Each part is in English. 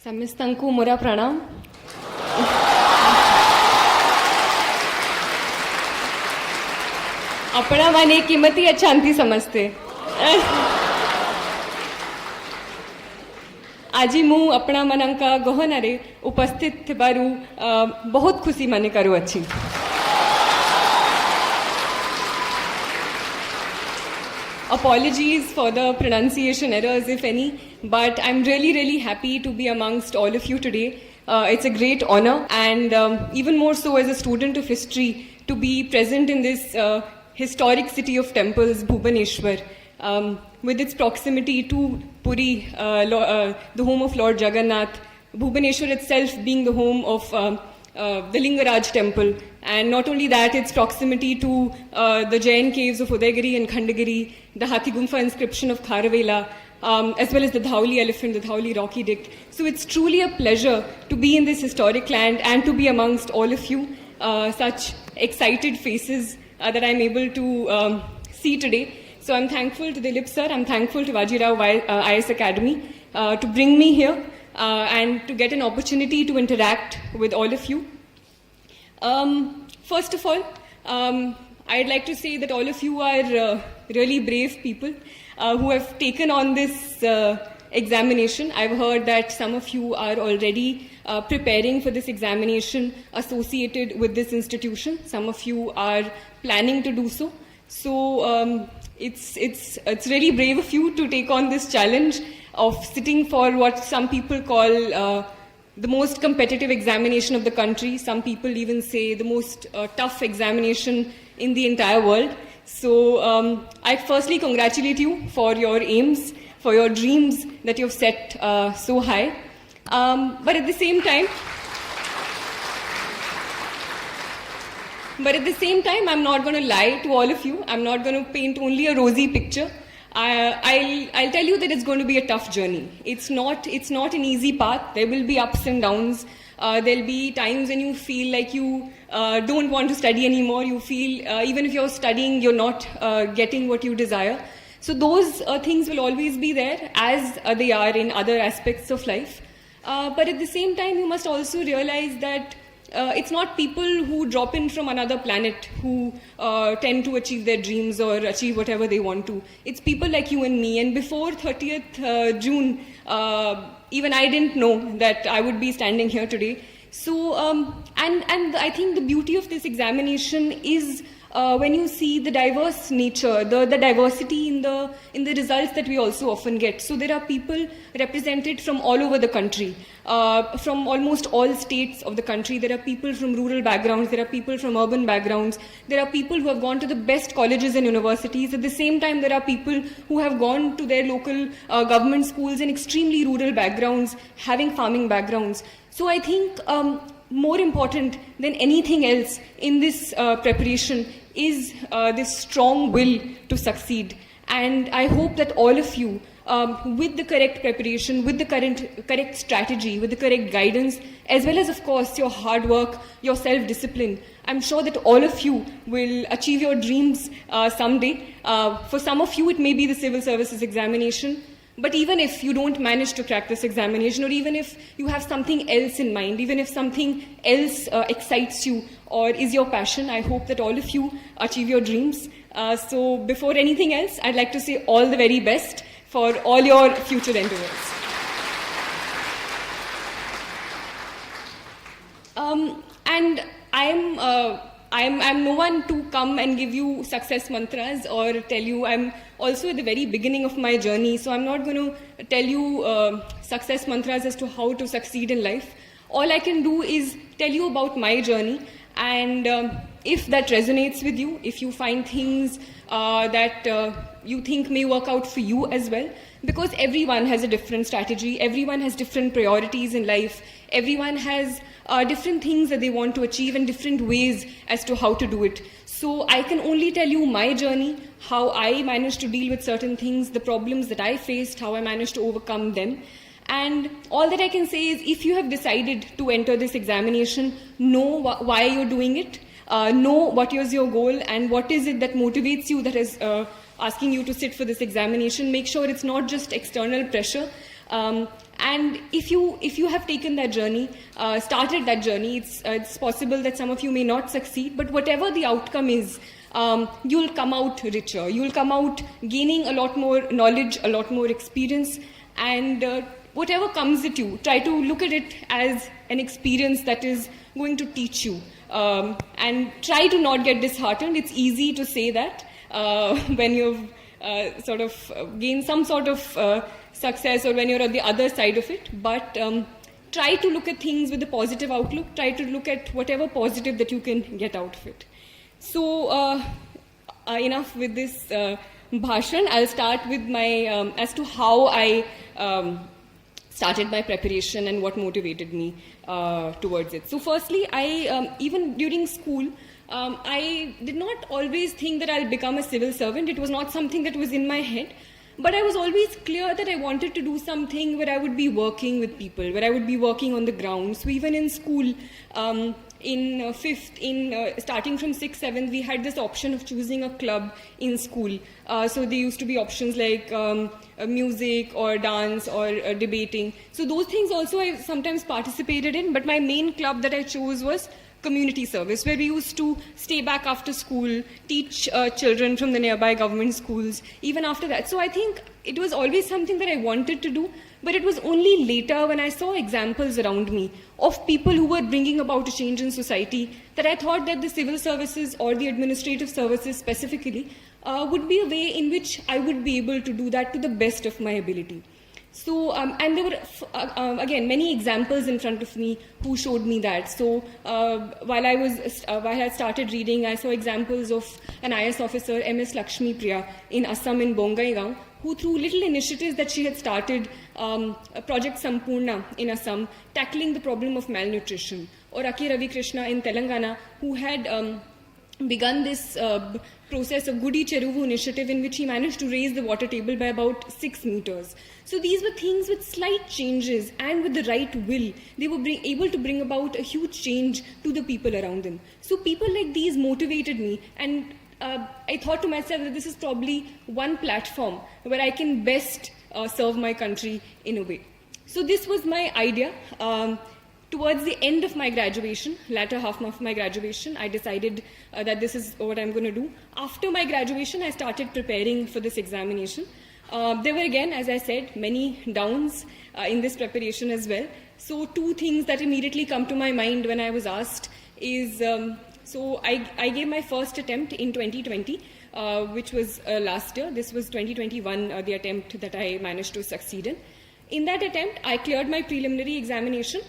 Samistanku mora pranam. अपना माने कीमती अच्छांती समजते आजी मु अपना मनांका गहनारे उपस्थित थिबारु बहुत खुशी माने करू अच्छी Apologies for the pronunciation errors, if any, but I'm really happy to be amongst all of you today. It's a great honor, and even more so as a student of history, to be present in this historic city of temples, Bhubaneswar, with its proximity to Puri, the home of Lord Jagannath, Bhubaneswar itself being the home of the Lingaraj temple, and not only that, its proximity to the Jain caves of Udaygiri and Khandagiri, the Hathi Gumfa inscription of Kharavela, as well as the Dhauli elephant, the Dhauli rocky dict. So it's truly a pleasure to be in this historic land and to be amongst all of you, such excited faces that I'm able to see today. So I'm thankful to Dilip sir, I'm thankful to Vajirao IAS Academy to bring me here and to get an opportunity to interact with all of you. First of all, I'd like to say that all of you are really brave people who have taken on this examination. I've heard that some of you are already preparing for this examination associated with this institution. Some of you are planning to do so. So it's really brave of you to take on this challenge of sitting for what some people call the most competitive examination of the country. Some people even say the most tough examination in the entire world. So I firstly congratulate you for your aims, for your dreams that you've set so high. But at the same time, I'm not going to lie to all of you. I'm not going to paint only a rosy picture. I'll tell you that it's going to be a tough journey. It's not an easy path. There will be ups and downs. There'll be times when you feel like you don't want to study anymore. You feel even if you're studying, you're not getting what you desire. So those things will always be there, as they are in other aspects of life. But at the same time, you must also realize that it's not people who drop in from another planet who tend to achieve their dreams or achieve whatever they want to. It's people like you and me. And before 30th June, even I didn't know that I would be standing here today. So, and I think the beauty of this examination is when you see the diverse nature, the diversity in the results that we also often get. So there are people represented from all over the country, from almost all states of the country. There are people from rural backgrounds, there are people from urban backgrounds, there are people who have gone to the best colleges and universities. At the same time, there are people who have gone to their local government schools in extremely rural backgrounds, having farming backgrounds. So I think more important than anything else in this preparation is this strong will to succeed. And I hope that all of you, with the correct preparation, with the correct strategy, with the correct guidance, as well as, of course, your hard work, your self-discipline, I'm sure that all of you will achieve your dreams someday. For some of you, it may be the civil services examination. But even if you don't manage to crack this examination, or even if you have something else in mind, even if something else excites you or is your passion, I hope that all of you achieve your dreams. So before anything else, I'd like to say all the very best for all your future endeavors. And I'm no one to come and give you success mantras or tell you. I'm also at the very beginning of my journey, so I'm not going to tell you success mantras as to how to succeed in life. All I can do is tell you about my journey, and if that resonates with you, if you find things that you think may work out for you as well, because everyone has a different strategy, everyone has different priorities in life, everyone has different things that they want to achieve and different ways as to how to do it. So I can only tell you my journey, how I managed to deal with certain things, the problems that I faced, how I managed to overcome them. And all that I can say is, if you have decided to enter this examination, know why you're doing it, know what is your goal and what is it that motivates you, that is asking you to sit for this examination. Make sure it's not just external pressure. And if you have taken that journey, started that journey, it's possible that some of you may not succeed, but whatever the outcome is, you'll come out richer. You'll come out gaining a lot more knowledge, a lot more experience, and whatever comes at you, try to look at it as an experience that is going to teach you. And try to not get disheartened. It's easy to say that when you've sort of gained some sort of success, or when you're on the other side of it. But try to look at things with a positive outlook. Try to look at whatever positive that you can get out of it. So enough with this bhashan. I'll start with my as to how I started my preparation and what motivated me towards it. So firstly, I even during school, I did not always think that I'll become a civil servant. It was not something that was in my head. But I was always clear that I wanted to do something where I would be working with people, where I would be working on the ground. So even in school, starting from 6th, 7th, we had this option of choosing a club in school. So there used to be options like music or dance or debating. So those things also I sometimes participated in, but my main club that I chose was community service, where we used to stay back after school, teach children from the nearby government schools, even after that. So I think it was always something that I wanted to do, but it was only later when I saw examples around me of people who were bringing about a change in society that I thought that the civil services or the administrative services specifically would be a way in which I would be able to do that to the best of my ability. So, and there were, again, many examples in front of me who showed me that. So, while I had started reading, I saw examples of an IAS officer, MS Lakshmi Priya, in Assam in Bongaigaon, who through little initiatives that she had started, Project Sampurna in Assam, tackling the problem of malnutrition. Or Aki Ravi Krishna in Telangana, who had begun this process of Gudi Cheruvu initiative, in which he managed to raise the water table by about 6 meters. So these were things with slight changes, and with the right will, they were able to bring about a huge change to the people around them. So people like these motivated me, and I thought to myself that this is probably one platform where I can best serve my country in a way. So this was my idea. Towards the end of my graduation, latter half of my graduation, I decided that this is what I'm going to do. After my graduation, I started preparing for this examination. There were, again, as I said, many downs in this preparation as well. So 2 things that immediately come to my mind when I was asked is, so I gave my first attempt in 2020, which was last year. This was 2021, the attempt that I managed to succeed in. In that attempt, I cleared my preliminary examination.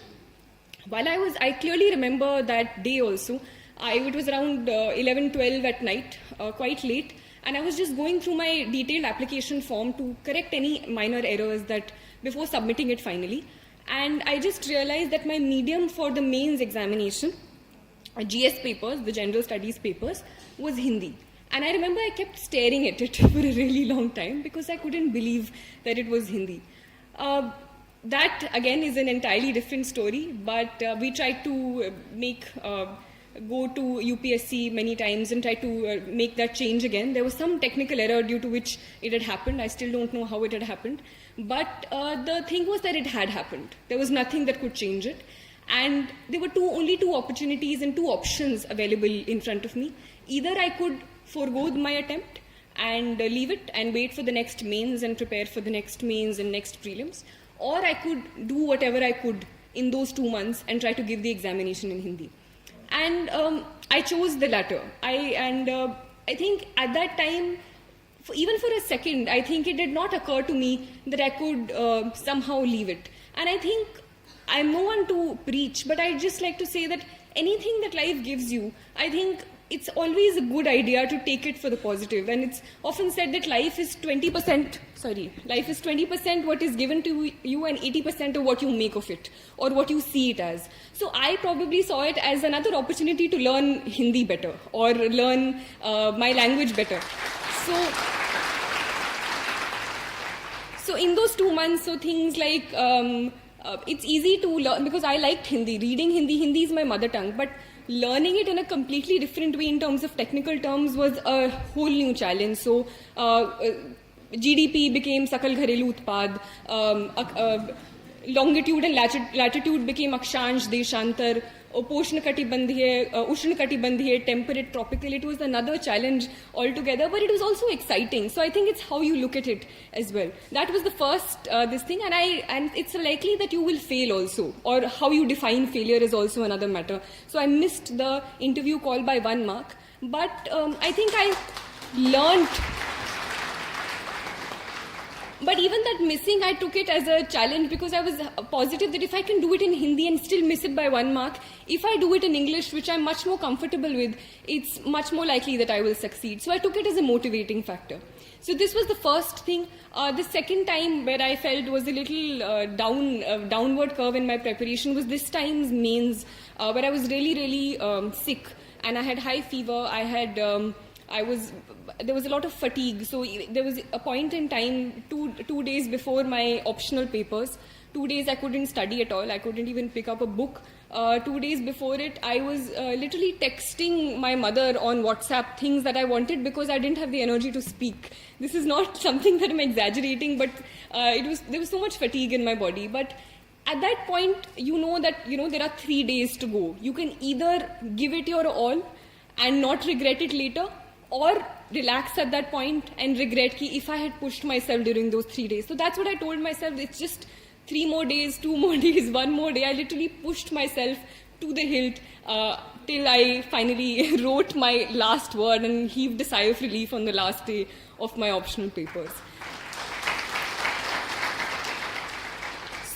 While I clearly remember that day also. It was around 11, 12 at night, quite late, and I was just going through my detailed application form to correct any minor errors that before submitting it finally. And I just realized that my medium for the mains examination, GS papers, the general studies papers, was Hindi. And I remember I kept staring at it for a really long time because I couldn't believe that it was Hindi. That, again, is an entirely different story, but we tried to go to UPSC many times and try to make that change again. There was some technical error due to which it had happened. I still don't know how it had happened. But the thing was that it had happened. There was nothing that could change it. And there were only two opportunities and 2 options available in front of me. Either I could forego my attempt and leave it and wait for the next mains and prepare for the next mains and next prelims, or I could do whatever I could in those 2 months and try to give the examination in Hindi. And I chose the latter. I think at that time, even for a second, I think it did not occur to me that I could somehow leave it. And I think I'm no one to preach, but I'd just like to say that anything that life gives you, I think it's always a good idea to take it for the positive. And it's often said that life is 20% what is given to you and 80% of what you make of it or what you see it as. So I probably saw it as another opportunity to learn Hindi better or learn my language better. So in those 2 months, so things like, it's easy to learn because I liked Hindi. Reading Hindi is my mother tongue, but learning it in a completely different way in terms of technical terms was a whole new challenge. So GDP became Sakal Gharelu Utpad. longitude and latitude became Akshansh, Deshantar, Ushna-Katibandhiye, temperate, tropical. It was another challenge altogether, but it was also exciting. So I think it's how you look at it as well. That was the first this thing, and it's likely that you will fail also, or how you define failure is also another matter. So I missed the interview call by 1 mark, but I think I learned. But even that missing, I took it as a challenge, because I was positive that if I can do it in Hindi and still miss it by 1 mark, if I do it in English, which I'm much more comfortable with, it's much more likely that I will succeed. So I took it as a motivating factor. So this was the first thing. The second time where I felt was a little downward curve in my preparation was this time's mains, where I was really sick, and I had high fever. There was a lot of fatigue. So there was a point in time, two days before my optional papers, 2 days I couldn't study at all. I couldn't even pick up a book. 2 days before it, I was literally texting my mother on WhatsApp things that I wanted, because I didn't have the energy to speak. This is not something that I'm exaggerating, but there was so much fatigue in my body. But at that point, you know that there are 3 days to go. You can either give it your all and not regret it later, or relax at that point and regret ki if I had pushed myself during those 3 days. So that's what I told myself. It's just 3 more days, 2 more days, 1 more day. I literally pushed myself to the hilt till I finally wrote my last word and heaved a sigh of relief on the last day of my optional papers.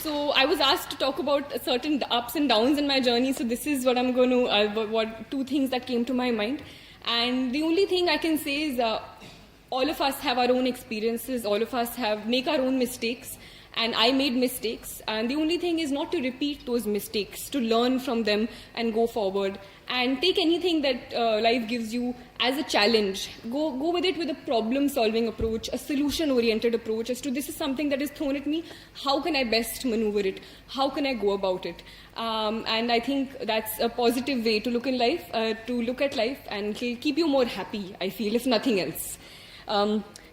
So I was asked to talk about certain ups and downs in my journey. So this is what I'm going to, 2 things that came to my mind. And the only thing I can say is all of us have our own experiences, all of us make our own mistakes, and I made mistakes. And the only thing is not to repeat those mistakes, to learn from them and go forward. And take anything that life gives you as a challenge. Go with it with a problem-solving approach, a solution-oriented approach as to this is something that is thrown at me. How can I best maneuver it? How can I go about it? And I think that's a positive way to look at life, and keep you more happy, I feel, if nothing else.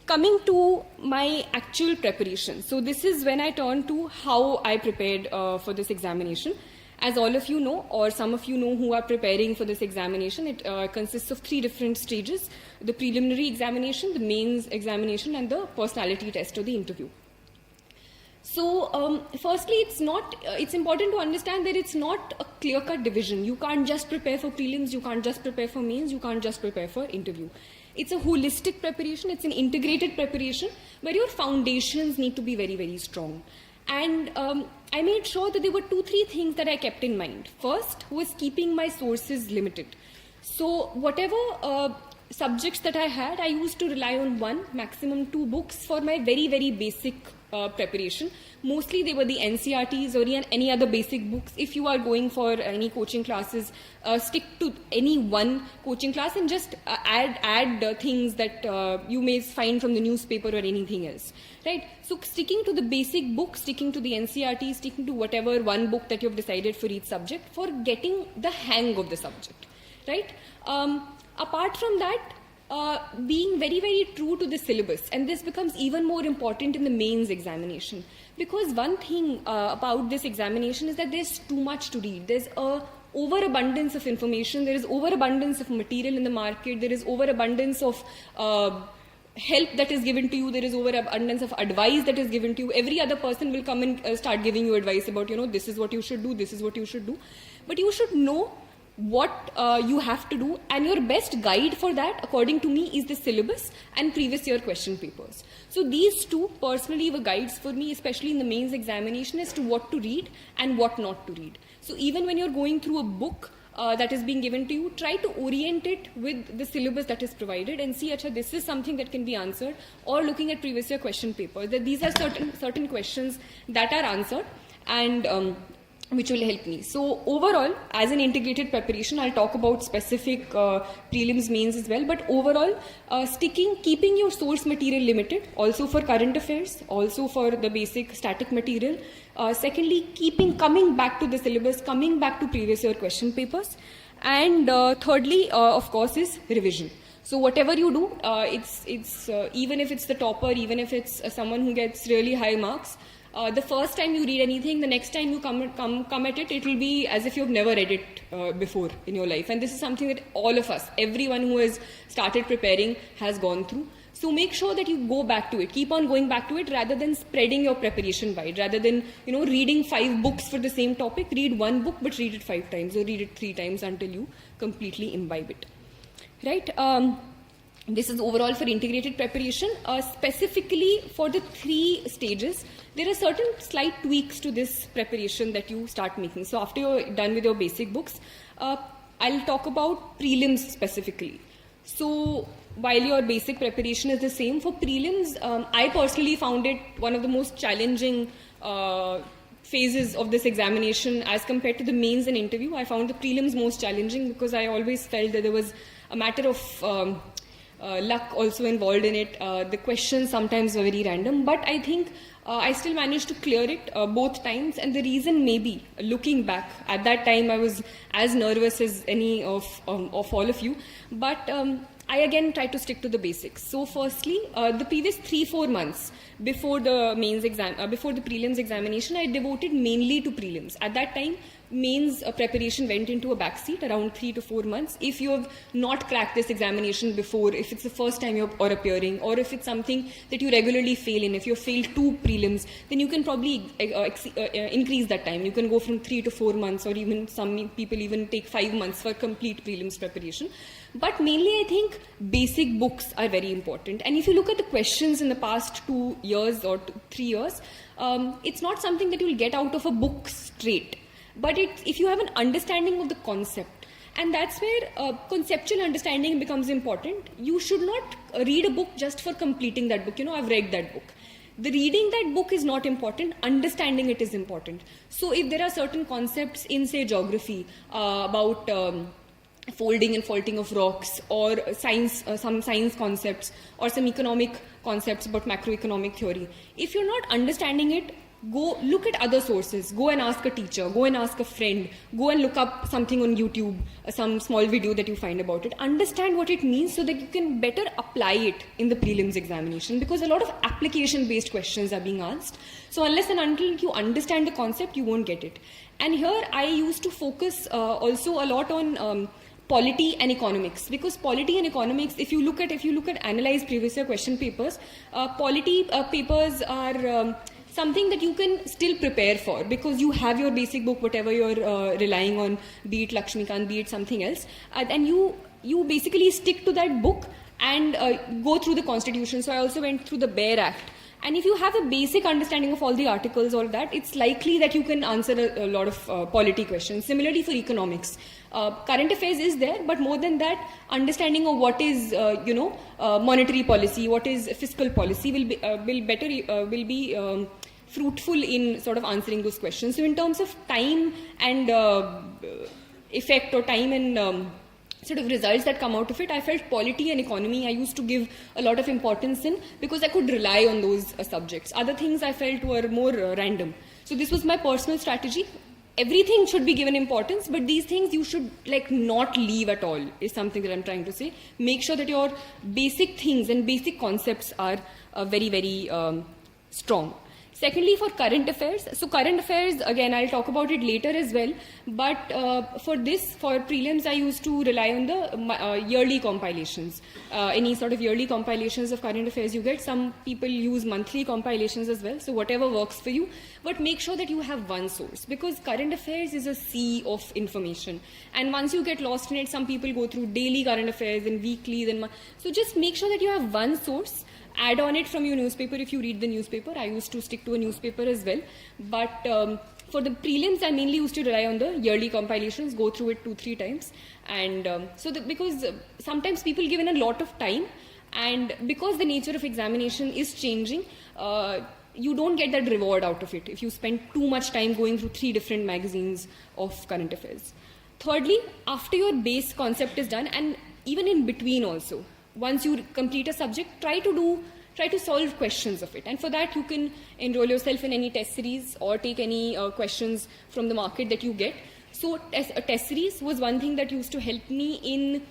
Coming to my actual preparation. So this is when I turn to how I prepared for this examination. As all of you know, or some of you know who are preparing for this examination, it consists of 3 different stages: the preliminary examination, the mains examination, and the personality test or the interview. So firstly, it's important to understand that it's not a clear-cut division. You can't just prepare for prelims, you can't just prepare for mains, you can't just prepare for interview. It's a holistic preparation, it's an integrated preparation where your foundations need to be very, very strong. And I made sure that there were 2-3 things that I kept in mind. First was keeping my sources limited. So whatever subjects that I had, I used to rely on 1, maximum 2 books for my very, very basic preparation. Mostly they were the NCRTs or any other basic books. If you are going for any coaching classes, stick to any one coaching class and just add things that you may find from the newspaper or anything else. Right? So sticking to the basic book, sticking to the NCRT, sticking to whatever one book that you've decided for each subject for getting the hang of the subject. Right? Apart from that, being very, very true to the syllabus, and this becomes even more important in the mains examination, because one thing about this examination is that there's too much to read. There's a overabundance of information, there is overabundance of material in the market, there is overabundance of help that is given to you, there is overabundance of advice that is given to you. Every other person will come and start giving you advice about, this is what you should do, this is what you should do. But you should know what you have to do, and your best guide for that, according to me, is the syllabus and previous year question papers. So these 2 personally were guides for me, especially in the mains examination, as to what to read and what not to read. So even when you're going through a book that is being given to you, try to orient it with the syllabus that is provided and see, this is something that can be answered, or looking at previous year question papers, that these are certain questions that are answered, and which will help me. So overall, as an integrated preparation, I'll talk about specific prelims, mains as well, but overall, keeping your source material limited, also for current affairs, also for the basic static material. Secondly, coming back to the syllabus, coming back to previous year question papers. And thirdly, of course, is revision. So whatever you do, even if it's the topper, even if it's someone who gets really high marks, The first time you read anything, the next time you come at it, it will be as if you've never read it before in your life. And this is something that all of us, everyone who has started preparing, has gone through. So make sure that you go back to it, keep on going back to it, rather than spreading your preparation wide, rather than reading 5 books for the same topic. Read one book, but read it 5 times or read it 3 times until you completely imbibe it. Right? This is overall for integrated preparation. Specifically for the 3 stages, there are certain slight tweaks to this preparation that you start making. So after you're done with your basic books, I'll talk about prelims specifically. So while your basic preparation is the same, for prelims, I personally found it one of the most challenging phases of this examination as compared to the mains and interview. I found the prelims most challenging because I always felt that there was a matter of luck also involved in it. The questions sometimes were very random, but I think I still managed to clear it both times. And the reason may be, looking back, at that time I was as nervous as any of all of you, but I again tried to stick to the basics. So firstly, the previous 3-4 months before the mains exam, before the prelims examination, I devoted mainly to prelims. At that time, mains preparation went into a backseat around 3 to 4 months. If you have not cracked this examination before, if it's the first time you're appearing, or if it's something that you regularly fail in, if you failed 2 prelims, then you can probably increase that time. You can go from 3 to 4 months, or even some people even take 5 months for complete prelims preparation. But mainly I think basic books are very important. And if you look at the questions in the past 2 years or 3 years, it's not something that you'll get out of a book straight. But if you have an understanding of the concept, and that's where conceptual understanding becomes important. You should not read a book just for completing that book. I've read that book. The reading that book is not important, understanding it is important. So if there are certain concepts in, say, geography about folding and faulting of rocks, or science, some science concepts, or some economic concepts about macroeconomic theory, if you're not understanding it, go look at other sources, go and ask a teacher, go and ask a friend, go and look up something on YouTube, some small video that you find about it. Understand what it means so that you can better apply it in the prelims examination, because a lot of application based questions are being asked. So unless and until you understand the concept, you won't get it. And here I used to focus also a lot on polity and economics, because polity and economics, if you look at analyzed previous year question papers, polity papers are something that you can still prepare for, because you have your basic book, whatever you're relying on, be it Lakshmikant, be it something else, and you basically stick to that book and go through the constitution. So I also went through the Bare Act. And if you have a basic understanding of all the articles, all that, it's likely that you can answer a lot of polity questions. Similarly for economics, current affairs is there, but more than that, understanding of what is monetary policy, what is fiscal policy will be fruitful in sort of answering those questions. So in terms of time and effect, or time and sort of results that come out of it, I felt polity and economy I used to give a lot of importance in, because I could rely on those subjects. Other things I felt were more random. So this was my personal strategy. Everything should be given importance, but these things you should not leave at all, is something that I'm trying to say. Make sure that your basic things and basic concepts are very, very strong. Secondly, for current affairs, so current affairs, again, I'll talk about it later as well, but for prelims, I used to rely on the yearly compilations. Any sort of yearly compilations of current affairs you get. Some people use monthly compilations as well, so whatever works for you, but make sure that you have one source, because current affairs is a sea of information, and once you get lost in it, some people go through daily current affairs and weeklies, so just make sure that you have one source. Add on it from your newspaper if you read the newspaper. I used to stick to a newspaper as well. But for the prelims, I mainly used to rely on the yearly compilations, go through it 2-3 times. And because sometimes people give in a lot of time, and because the nature of examination is changing, you don't get that reward out of it if you spend too much time going through 3 different magazines of current affairs. Thirdly, after your base concept is done, and even in between also, once you complete a subject, try to solve questions of it. And for that, you can enroll yourself in any test series or take any questions from the market that you get. So a test series was one thing that used to help me in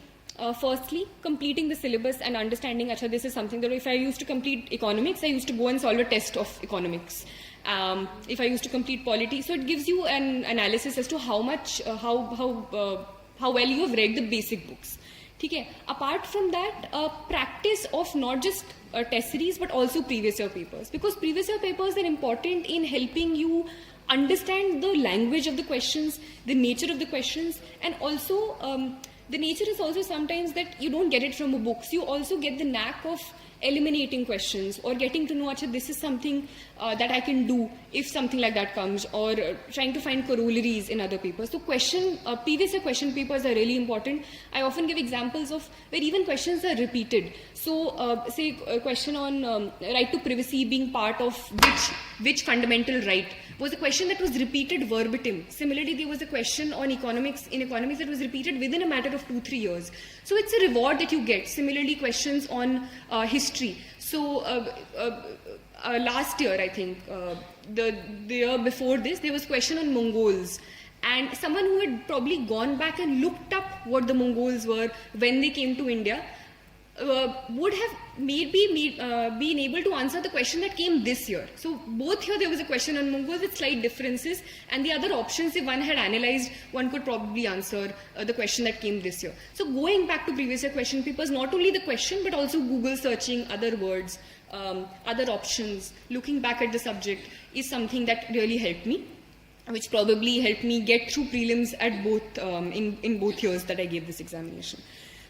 firstly completing the syllabus and understanding, this is something that if I used to complete economics, I used to go and solve a test of economics. If I used to complete polity, so it gives you an analysis as to how much, how well you have read the basic books. Okay. Apart from that, practice of not just test series but also previous year papers, because previous year papers are important in helping you understand the language of the questions, the nature of the questions, and also the nature is also sometimes that you don't get it from a book. So you also get the knack of eliminating questions or getting to know, Acha, this is something that I can do if something like that comes, or trying to find corollaries in other papers. So previous year question papers are really important. I often give examples of where even questions are repeated. So say a question on right to privacy being part of which fundamental right was a question that was repeated verbatim. Similarly, there was a question on economics that was repeated within a matter of 2-3 years. So it's a reward that you get. Similarly, questions on history. So last year, I think, the year before this, there was a question on Mongols. And someone who had probably gone back and looked up what the Mongols were when they came to India would have maybe been able to answer the question that came this year. So both here there was a question on Mongols with slight differences, and the other options, if one had analyzed, one could probably answer the question that came this year. So going back to previous year question papers, not only the question but also Google searching other words, other options, looking back at the subject is something that really helped me, which probably helped me get through prelims at both in both years that I gave this examination.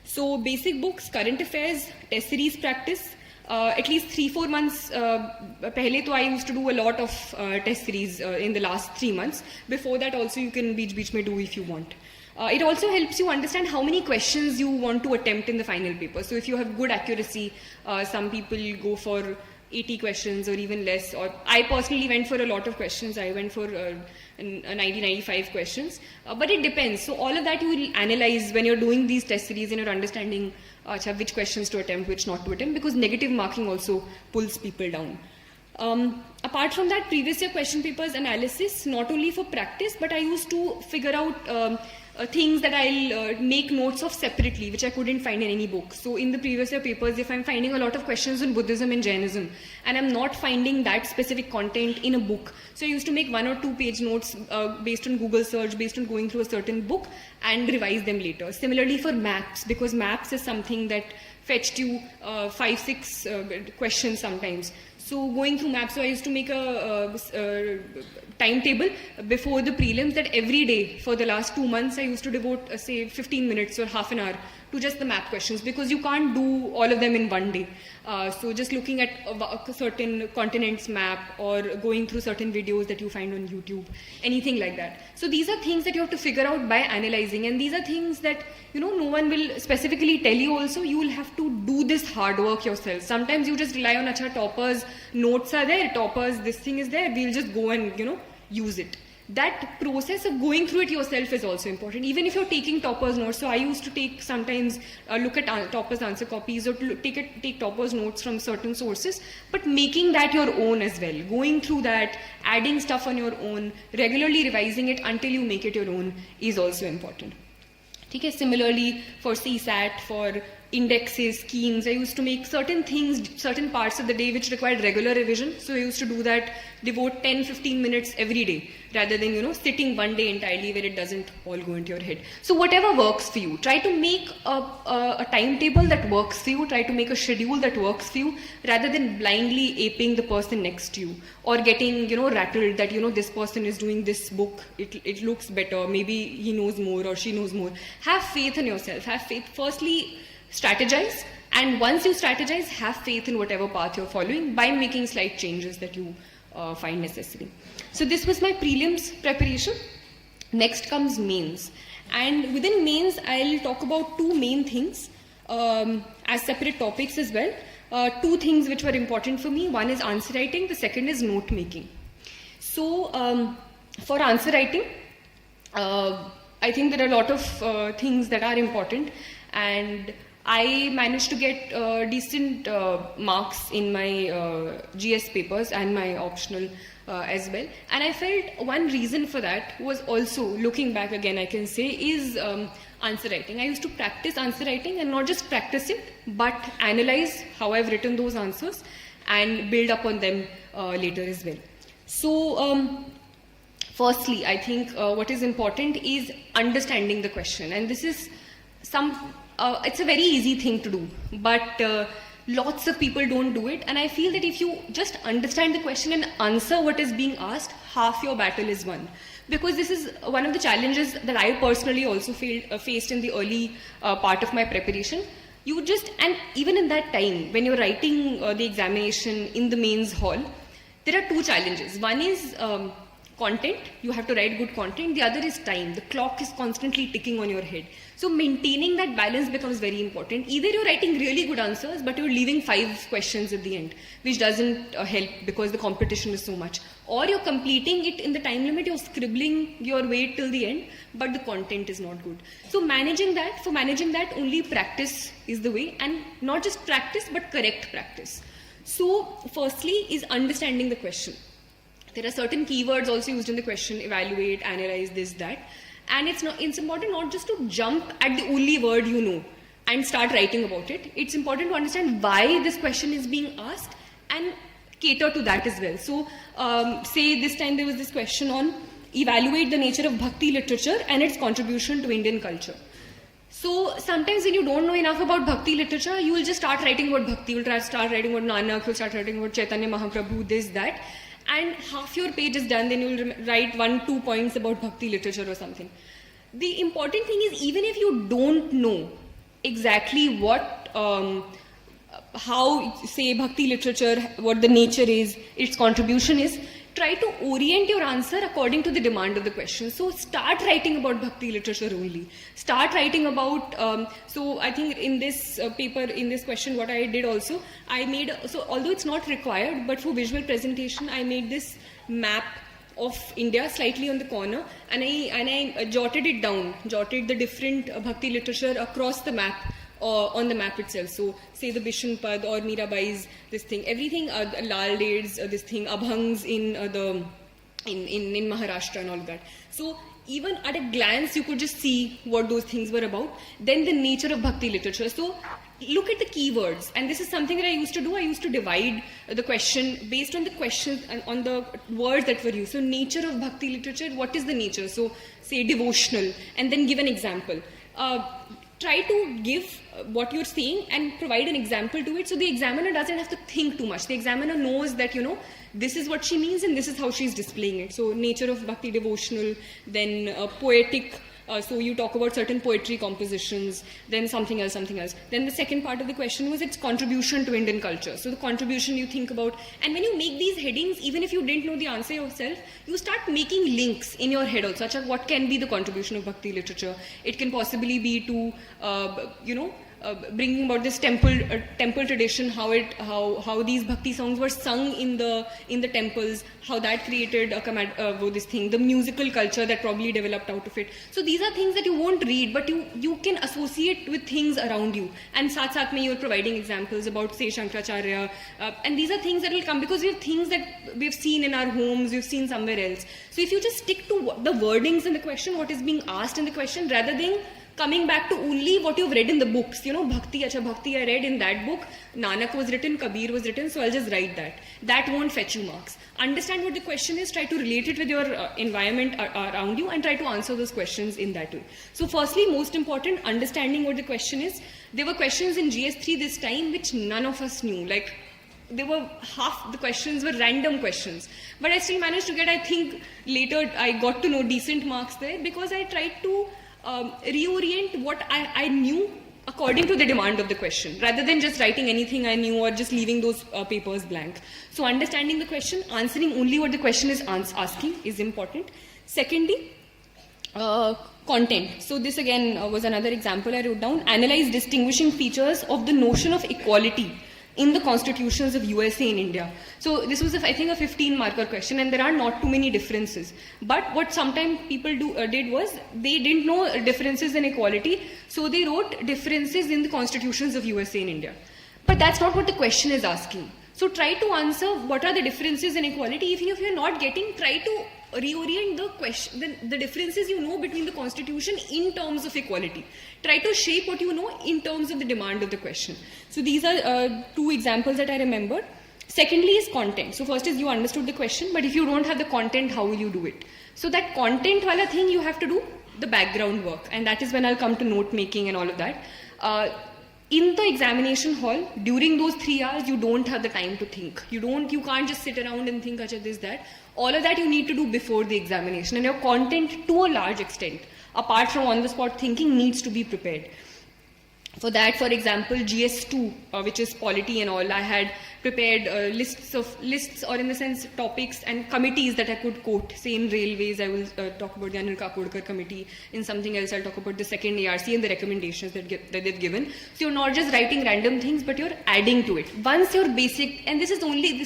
So basic books, current affairs, test series practice, at least 3-4 months pehle to I used to do a lot of test series in the last 3 months. Before that also you can beech mein do if you want. It also helps you understand how many questions you want to attempt in the final paper. So if you have good accuracy, some people go for 80 questions or even less, or I personally went for a lot of questions. I went for 90-95 questions, but it depends. So all of that you will analyze when you're doing these test series and you're understanding which questions to attempt, which not to attempt, because negative marking also pulls people down. Apart from that, previous year question papers analysis, not only for practice, but I used to figure out things that I'll make notes of separately, which I couldn't find in any book. So in the previous year papers, if I'm finding a lot of questions on Buddhism and Jainism, and I'm not finding that specific content in a book, so I used to make 1 or 2 page notes based on Google search, based on going through a certain book, and revise them later. Similarly for maps, because maps is something that fetched you 5-6 questions sometimes. So going through maps, so I used to make a timetable before the prelims that every day for the last 2 months I used to devote say 15 minutes or half an hour to just the map questions, because you can't do all of them in one day. So just looking at a certain continent's map or going through certain videos that you find on YouTube, anything like that. So these are things that you have to figure out by analyzing, and these are things that no one will specifically tell you also. You will have to do this hard work yourself. Sometimes you just rely on acha toppers, notes are there, toppers, this thing is there, we'll just go and use it. That process of going through it yourself is also important, even if you're taking toppers notes. So I used to take sometimes look at toppers answer copies or take toppers notes from certain sources, but making that your own as well, going through that, adding stuff on your own, regularly revising it until you make it your own is also important. Okay, similarly for CSAT, for indexes, schemes, I used to make certain things, certain parts of the day which required regular revision. So I used to do that, devote 10-15 minutes every day, rather than, sitting one day entirely where it doesn't all go into your head. So whatever works for you, try to make a timetable that works for you, try to make a schedule that works for you, rather than blindly aping the person next to you, or getting, rattled that, this person is doing this book, it looks better, maybe he knows more or she knows more. Have faith in yourself, have faith. Firstly, strategize, and once you strategize, have faith in whatever path you're following by making slight changes that you find necessary. So this was my prelims preparation. Next comes mains, and within mains I'll talk about 2 main things as separate topics as well. 2 things which were important for me. One is answer writing, the second is note making. So for answer writing, I think there are a lot of things that are important, and I managed to get decent marks in my GS papers and my optional as well. And I felt one reason for that was also, looking back again I can say, is answer writing. I used to practice answer writing, and not just practice it, but analyze how I've written those answers and build up on them later as well. So, firstly, I think what is important is understanding the question, and this is it's a very easy thing to do, but lots of people don't do it, and I feel that if you just understand the question and answer what is being asked, half your battle is won. Because this is one of the challenges that I personally also faced in the early part of my preparation. And even in that time, when you're writing the examination in the mains hall, there are two challenges. One is content, you have to write good content. The other is time. The clock is constantly ticking on your head. So maintaining that balance becomes very important. Either you're writing really good answers, but you're leaving 5 questions at the end, which doesn't help because the competition is so much. Or you're completing it in the time limit, you're scribbling your way till the end, but the content is not good. So managing that, only practice is the way, and not just practice, but correct practice. So firstly is understanding the question. There are certain keywords also used in the question: evaluate, analyze, this, that. And it's important not just to jump at the only word you know and start writing about it. It's important to understand why this question is being asked and cater to that as well. So say this time there was this question on evaluate the nature of Bhakti literature and its contribution to Indian culture. So sometimes when you don't know enough about Bhakti literature, you will just start writing about Bhakti. You will start writing about Nanak, you'll start writing about Chaitanya Mahaprabhu, this, that. And half your page is done, then you'll write 1-2 points about Bhakti literature or something. The important thing is, even if you don't know exactly what, how, say, Bhakti literature, what the nature is, its contribution is, try to orient your answer according to the demand of the question. So start writing about Bhakti literature only. Start writing about, so I think in this paper, in this question, what I did also, I made, so although it's not required, but for visual presentation, I made this map of India slightly on the corner, and I jotted it down, jotted the different Bhakti literature across the map, on the map itself. So say the Bishan Pad or Mirabai's this thing, everything, Lal Ded's this thing, Abhangs in Maharashtra and all that. So even at a glance you could just see what those things were about. Then the nature of Bhakti literature. So look at the keywords, and this is something that I used to do. I used to divide the question based on the questions and on the words that were used. So nature of Bhakti literature, what is the nature? So say devotional, and then give an example. Try to give what you're saying and provide an example to it, so the examiner doesn't have to think too much. The examiner knows that, this is what she means and this is how she's displaying it. So nature of Bhakti devotional, then poetic, so you talk about certain poetry compositions, then something else. Then the second part of the question was its contribution to Indian culture. So the contribution you think about, and when you make these headings, even if you didn't know the answer yourself, you start making links in your head also. Such as what can be the contribution of Bhakti literature? It can possibly be to, bringing about this temple tradition, how these Bhakti songs were sung in the temples, how that created the musical culture that probably developed out of it. So these are things that you won't read, but you can associate with things around you. And sath mein you're providing examples about, say, Shankaracharya, and these are things that will come because we have things that we've seen in our homes, we've seen somewhere else. So if you just stick to the wordings in the question, what is being asked in the question, rather than coming back to only what you've read in the books. Bhakti I read in that book, Nanak was written, Kabir was written, so I'll just write that. That won't fetch you marks. Understand what the question is, try to relate it with your environment around you, and try to answer those questions in that way. So firstly, most important, understanding what the question is. There were questions in GS3 this time which none of us knew. Like, they were half the questions were random questions. But I still managed to get, I think, later I got to know decent marks there because I tried to reorient what I knew according to the demand of the question, rather than just writing anything I knew or just leaving those papers blank. So understanding the question, answering only what the question is asking is important. Secondly, content. So this again was another example I wrote down. Analyze distinguishing features of the notion of equality in the constitutions of USA and India. So this was, I think, a 15-marker question, and there are not too many differences. But what sometimes people did was, they didn't know differences in equality, so they wrote differences in the constitutions of USA and India. But that's not what the question is asking. So try to answer what are the differences in equality. Even if you're not getting, try to reorient the question, the differences you know between the constitution in terms of equality. Try to shape what you know in terms of the demand of the question. So these are 2 examples that I remember. Secondly is content. So first is you understood the question, but if you don't have the content, how will you do it? So that content wala thing, you have to do the background work, and that is when I'll come to note making and all of that. In the examination hall, during those 3 hours, you don't have the time to think. You can't just sit around and think, acha, this, that. All of that you need to do before the examination, and your content, to a large extent, apart from on-the-spot thinking, needs to be prepared. For that, for example, GS2, which is polity and all, I had prepared lists, or in the sense topics and committees that I could quote. Say in railways, I will talk about the Anil Kakodkar committee. In something else, I'll talk about the second ARC and the recommendations that they've given. So you're not just writing random things, but you're adding to it. Once your basic, and this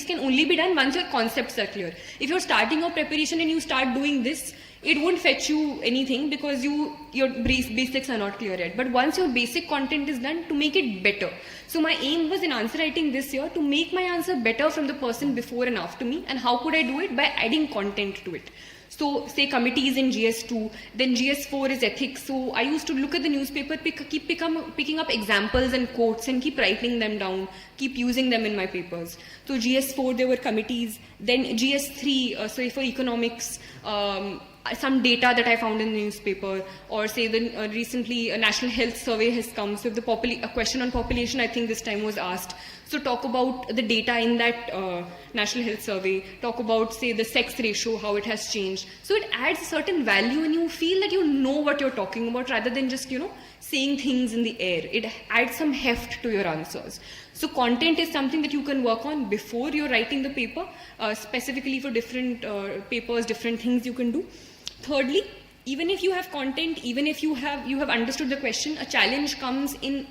can only be done once your concepts are clear. If you're starting your preparation and you start doing this, it won't fetch you anything because your basics are not clear yet. But once your basic content is done, to make it better. So my aim was in answer writing this year to make my answer better from the person before and after me. And how could I do it? By adding content to it. So say committees in GS2, then GS4 is ethics. So I used to look at the newspaper, keep picking up examples and quotes and keep writing them down, keep using them in my papers. So GS4, there were committees. Then GS3, so for economics, some data that I found in the newspaper, or say recently a national health survey has come. So if a question on population, I think this time was asked. So talk about the data in that national health survey, talk about say the sex ratio, how it has changed. So it adds a certain value and you feel that you know what you're talking about rather than just, saying things in the air. It adds some heft to your answers. So content is something that you can work on before you're writing the paper, specifically for different papers, different things you can do. Thirdly, even if you have content, even if you have understood the question, a challenge comes in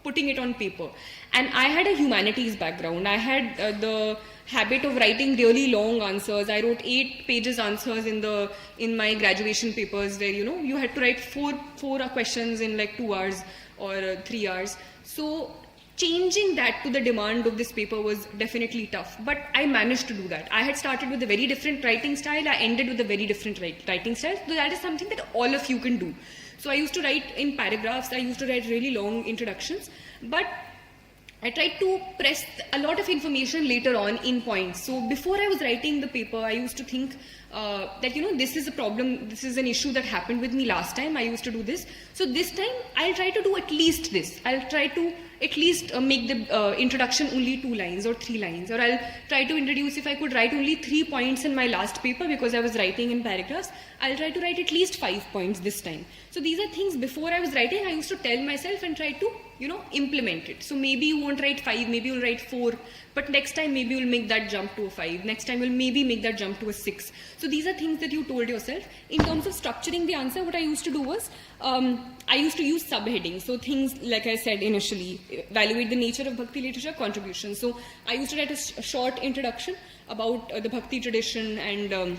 putting it on paper. And I had a humanities background. I had the habit of writing really long answers. I wrote 8 pages answers in my graduation papers where, you had to write four questions in like 2 hours or 3 hours. So changing that to the demand of this paper was definitely tough, but I managed to do that. I had started with a very different writing style. I ended with a very different writing style. So that is something that all of you can do. So I used to write in paragraphs. I used to write really long introductions, but I tried to press a lot of information later on in points. So before I was writing the paper, I used to think that, this is a problem, this is an issue that happened with me last time. I used to do this. So this time, I'll try to do at least this. I'll try to at least make the introduction only 2 lines or 3 lines. Or I'll try to introduce, if I could write only 3 points in my last paper because I was writing in paragraphs, I'll try to write at least 5 points this time. So these are things before I was writing, I used to tell myself and try to, implement it. So maybe you won't write 5, maybe you'll write 4, but next time maybe you'll make that jump to a 5. Next time you'll maybe make that jump to a 6. So these are things that you told yourself. In terms of structuring the answer, what I used to do was, I used to use subheadings. So things, like I said initially, evaluate the nature of Bhakti literature, contribution. So I used to write a short introduction about the Bhakti tradition and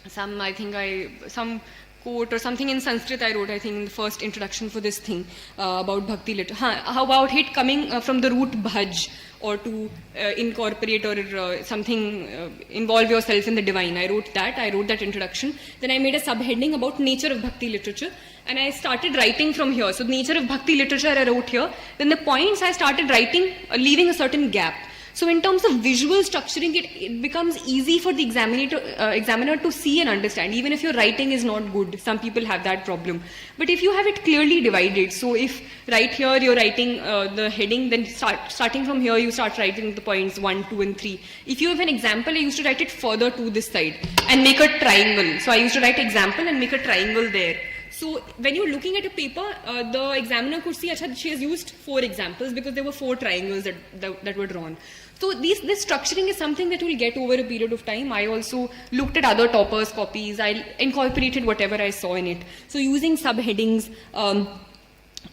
some quote or something in Sanskrit I wrote, I think, in the first introduction for this thing about Bhakti literature. How about it coming from the root bhaj, or to incorporate or something, involve yourself in the divine. I wrote that introduction. Then I made a subheading about nature of Bhakti literature. And I started writing from here. So nature of Bhakti literature I wrote here. Then the points I started writing, leaving a certain gap. So in terms of visual structuring, it becomes easy for the examiner to see and understand, even if your writing is not good. Some people have that problem. But if you have it clearly divided, so if right here you're writing the heading, then starting from here you start writing the points 1, 2 and 3. If you have an example, I used to write it further to this side and make a triangle. So I used to write example and make a triangle there. So when you're looking at a paper, the examiner could see, she has used 4 examples because there were 4 triangles that were drawn. So this structuring is something that we'll get over a period of time. I also looked at other toppers' copies. I incorporated whatever I saw in it. So using subheadings,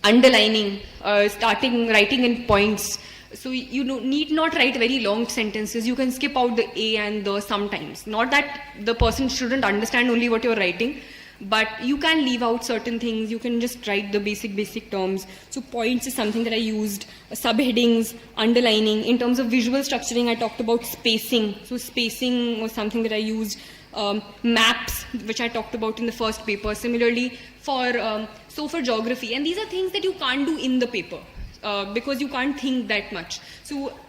underlining, writing in points. So you need not write very long sentences. You can skip out the a and the sometimes. Not that the person shouldn't understand only what you're writing, but you can leave out certain things. You can just write the basic terms. So points is something that I used. Subheadings, underlining. In terms of visual structuring, I talked about spacing. So spacing was something that I used. Maps, which I talked about in the first paper. Similarly, for geography. And these are things that you can't do in the paper because you can't think that much. So